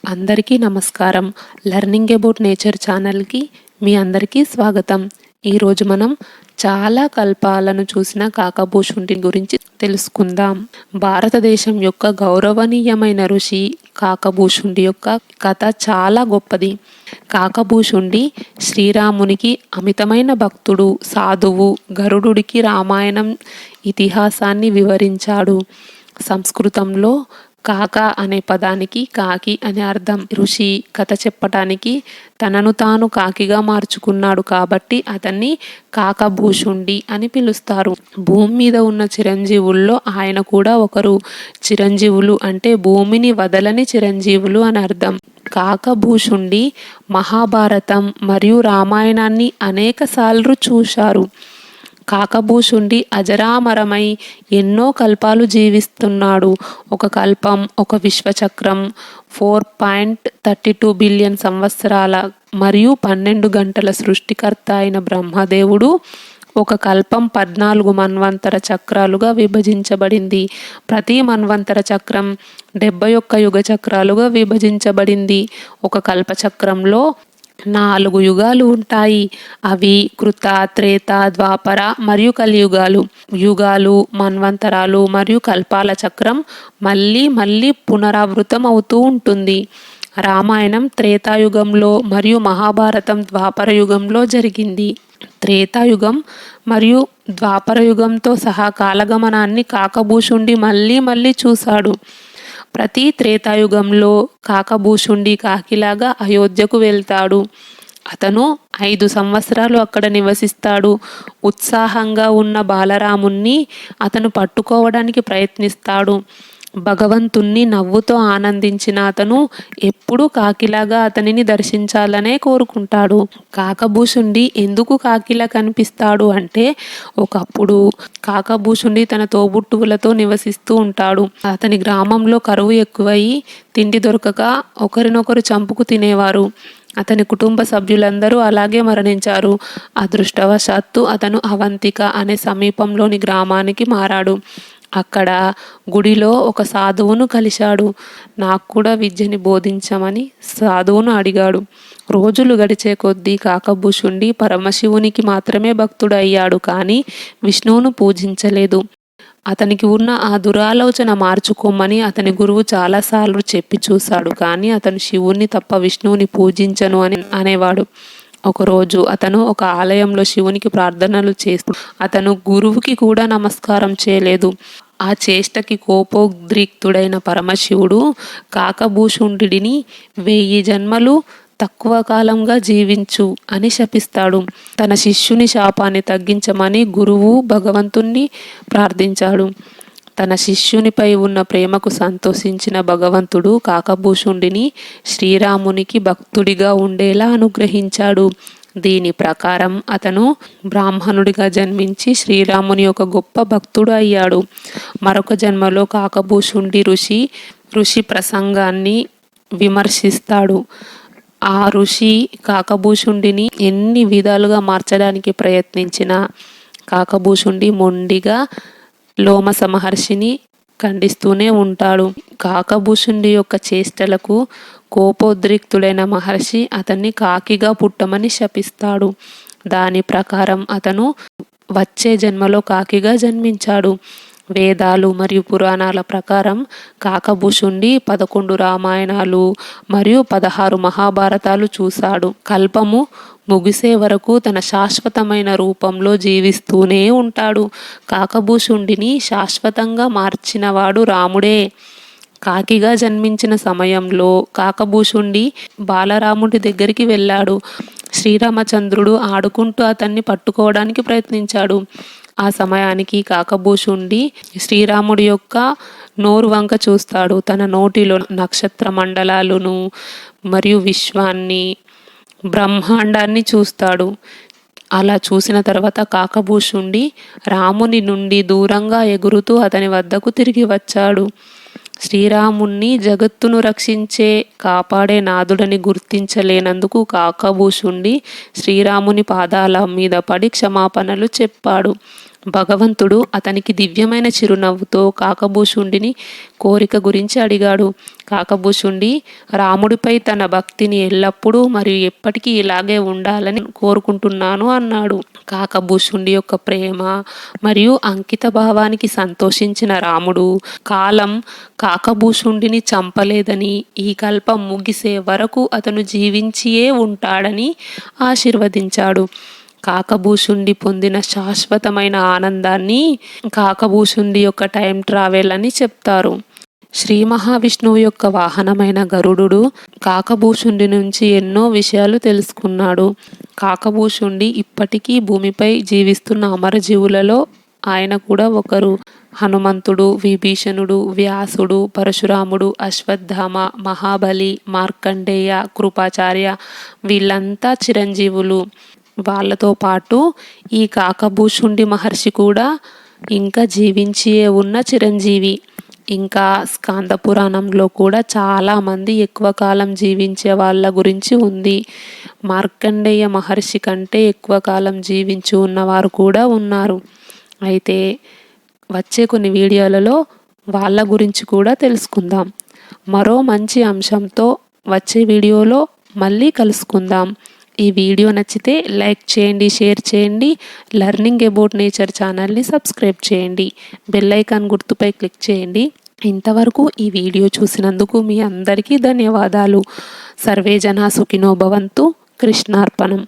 అందరికీ నమస్కారం. Learning about nature ఛానల్కి మీ అందరికీ స్వాగతం. ఈరోజు మనం చాలా కల్పాలను చూసిన కాకభూషుండి గురించి తెలుసుకుందాం. భారతదేశం యొక్క గౌరవనీయమైన ఋషి కాకభూషుండి యొక్క కథ చాలా గొప్పది. కాకభూషుండి శ్రీరామునికి అమితమైన భక్తుడు, సాధువు. గరుడుడికి రామాయణం ఇతిహాసాన్ని వివరించాడు. సంస్కృతంలో కాక అనే పదానికి కాకి అనే అర్థం. ఋషి కథ చెప్పటానికి తనను తాను కాకిగా మార్చుకున్నాడు కాబట్టి అతన్ని కాకభూషుండి అని పిలుస్తారు. భూమి మీద ఉన్న చిరంజీవుల్లో ఆయన కూడా ఒకరు. చిరంజీవులు అంటే భూమిని వదలని చిరంజీవులు అని అర్థం. కాకభూషుండి మహాభారతం మరియు రామాయణాన్ని అనేకసార్లు చూశారు. కాకభూషుండి అజరామరమై ఎన్నో కల్పాలు జీవిస్తున్నాడు. ఒక కల్పం ఒక విశ్వచక్రం, 4.32 బిలియన్ సంవత్సరాల మరియు 12 గంటల సృష్టికర్త అయిన బ్రహ్మదేవుడు. ఒక కల్పం 14 మన్వంతర చక్రాలుగా విభజించబడింది. ప్రతి మన్వంతర చక్రం 71 యుగ చక్రాలుగా విభజించబడింది. ఒక కల్పచక్రంలో 4 యుగాలు ఉంటాయి. అవి కృత, త్రేత, ద్వాపర మరియు కలియుగాలు. యుగాలు, మన్వంతరాలు మరియు కల్పాల చక్రం మళ్ళీ మళ్ళీ పునరావృతం అవుతూ ఉంటుంది. రామాయణం త్రేతాయుగంలో మరియు మహాభారతం ద్వాపర యుగంలో జరిగింది. త్రేతాయుగం మరియు ద్వాపర యుగంతో సహా కాలగమనాన్ని కాకభూషుండి మళ్ళీ మళ్ళీ చూశాడు. ప్రతి త్రేతాయుగంలో కాకభూషుండి కాకిలాగా అయోధ్యకు వెళ్తాడు. అతను 5 సంవత్సరాలు అక్కడ నివసిస్తాడు. ఉత్సాహంగా ఉన్న బాలరాముణ్ణి అతను పట్టుకోవడానికి ప్రయత్నిస్తాడు. భగవంతుణ్ణి నవ్వుతో ఆనందించిన అతను ఎప్పుడూ కాకిలాగా అతనిని దర్శించాలనే కోరుకుంటాడు. కాకభూషుండి ఎందుకు కాకిలా కనిపిస్తాడు అంటే, ఒకప్పుడు కాకభూషుండి తన తోబుట్టువులతో నివసిస్తూ ఉంటాడు. అతని గ్రామంలో కరువు ఎక్కువయి తిండి దొరకక ఒకరినొకరు చంపుకు తినేవారు. అతని కుటుంబ సభ్యులందరూ అలాగే మరణించారు. అదృష్టవశాత్తు అతను అవంతిక అనే సమీపంలోని గ్రామానికి మారాడు. అక్కడ గుడిలో ఒక సాధువును కలిశాడు. నాకు కూడా విద్యని బోధించమని సాధువును అడిగాడు. రోజులు గడిచే కొద్దీ కాకభూషుండి పరమశివునికి మాత్రమే భక్తుడు అయ్యాడు, కానీ విష్ణువును పూజించలేదు. అతనికి ఉన్న ఆ దురాలోచన మార్చుకోమని అతని గురువు చాలాసార్లు చెప్పి చూశాడు, కానీ అతను శివుణ్ణి తప్ప విష్ణువుని పూజించను అని అనేవాడు. ఒకరోజు అతను ఒక ఆలయంలో శివునికి ప్రార్థనలు చేస్తూ అతను గురువుకి కూడా నమస్కారం చేయలేదు. ఆ చేష్టకి కోపోద్రిక్తుడైన పరమశివుడు కాకభూషుండిని 1000 జన్మలు తక్కువ కాలంగా జీవించు అని శపిస్తాడు. తన శిష్యుని శాపాన్ని తగ్గించమని గురువు భగవంతుణ్ణి ప్రార్థించాడు. తన శిష్యునిపై ఉన్న ప్రేమకు సంతోషించిన భగవంతుడు కాకభూషుండిని శ్రీరామునికి భక్తుడిగా ఉండేలా అనుగ్రహించాడు. దీని ప్రకారం అతను బ్రాహ్మణుడిగా జన్మించి శ్రీరాముని ఒక గొప్ప భక్తుడు అయ్యాడు. మరొక జన్మలో కాకభూషుండి ఋషి ప్రసంగాన్ని విమర్శిస్తాడు. ఆ ఋషి కాకభూషుండిని ఎన్ని విధాలుగా మార్చడానికి ప్రయత్నించినా కాకభూషుండి మొండిగా లోమస మహర్షిని ఖండిస్తూనే ఉంటాడు. కాకభూషుండి యొక్క చేష్టలకు కోపోద్రిక్తుడైన మహర్షి అతన్ని కాకిగా పుట్టమని శపిస్తాడు. దాని ప్రకారం అతను వచ్చే జన్మలో కాకిగా జన్మించాడు. వేదాలు మరియు పురాణాల ప్రకారం కాకభూషుండి 11 రామాయణాలు మరియు 16 మహాభారతాలు చూశాడు. కల్పము ముగిసే వరకు తన శాశ్వతమైన రూపంలో జీవిస్తూనే ఉంటాడు. కాకభూషుండిని శాశ్వతంగా మార్చినవాడు రాముడే. కాకిగా జన్మించిన సమయంలో కాకభూషుండి బాలరాముడి దగ్గరికి వెళ్ళాడు. శ్రీరామచంద్రుడు ఆడుకుంటూ అతన్ని పట్టుకోవడానికి ప్రయత్నించాడు. ఆ సమయానికి కాకభూషుండి శ్రీరాముడి యొక్క నోరు వంక చూస్తాడు. తన నోటిలో నక్షత్ర మండలాలను మరియు విశ్వాన్ని, బ్రహ్మాండాన్ని చూస్తాడు. అలా చూసిన తర్వాత కాకభూషుండి రాముని నుండి దూరంగా ఎగురుతూ అతని వద్దకు తిరిగి వచ్చాడు. శ్రీరాముణ్ణి జగత్తును రక్షించే కాపాడే నాదుడని గుర్తించలేనందుకు కాకభూషుండి శ్రీరాముని పాదాల మీద పడి క్షమాపణలు చెప్పాడు. భగవంతుడు అతనికి దివ్యమైన చిరునవ్వుతో కాకభూషుండిని కోరిక గురించి అడిగాడు. కాకభూషుండి రాముడిపై తన భక్తిని ఎల్లప్పుడూ మరియు ఎప్పటికీ ఇలాగే ఉండాలని కోరుకుంటున్నాను అన్నాడు. కాకభూషుండి యొక్క ప్రేమ మరియు అంకిత భావానికి సంతోషించిన రాముడు కాలం కాకభూషుండిని చంపలేదని, ఈ కల్పం ముగిసే వరకు అతను జీవించియే ఉంటాడని ఆశీర్వదించాడు. కాకభూషుండి పొందిన శాశ్వతమైన ఆనందాన్ని కాకభూషుండి యొక్క టైం ట్రావెల్ అని చెప్తారు. శ్రీ మహావిష్ణువు యొక్క వాహనమైన గరుడు కాకభూషుండి నుంచి ఎన్నో విషయాలు తెలుసుకున్నాడు. కాకభూషుండి ఇప్పటికీ భూమిపై జీవిస్తున్న అమరజీవులలో ఆయన కూడా ఒకరు. హనుమంతుడు, విభీషణుడు, వ్యాసుడు, పరశురాముడు, అశ్వత్థామ, మహాబలి, మార్కండేయ, కృపాచార్య వీళ్ళంతా చిరంజీవులు. వాళ్ళతో పాటు ఈ కాకభూషుండి మహర్షి కూడా ఇంకా జీవించియే ఉన్న చిరంజీవి. ఇంకా స్కాంద పురాణంలో కూడా చాలామంది ఎక్కువ కాలం జీవించే వాళ్ళ గురించి ఉంది. మార్కండేయ మహర్షి కంటే ఎక్కువ కాలం జీవించి ఉన్నవారు కూడా ఉన్నారు. అయితే వచ్చే కొన్ని వీడియోలలో వాళ్ళ గురించి కూడా తెలుసుకుందాం. మరో మంచి అంశంతో వచ్చే వీడియోలో మళ్ళీ కలుసుకుందాం. ఈ వీడియో నచ్చితే లైక్ చేయండి, షేర్ చేయండి. లెర్నింగ్ అబౌట్ నేచర్ ఛానల్ని సబ్స్క్రైబ్ చేయండి. బెల్ ఐకాన్ గుర్తుపై క్లిక్ చేయండి. ఇంతవరకు ఈ వీడియో చూసినందుకు మీ అందరికీ ధన్యవాదాలు. సర్వే జనా సుఖినో భవంతు. కృష్ణార్పణం.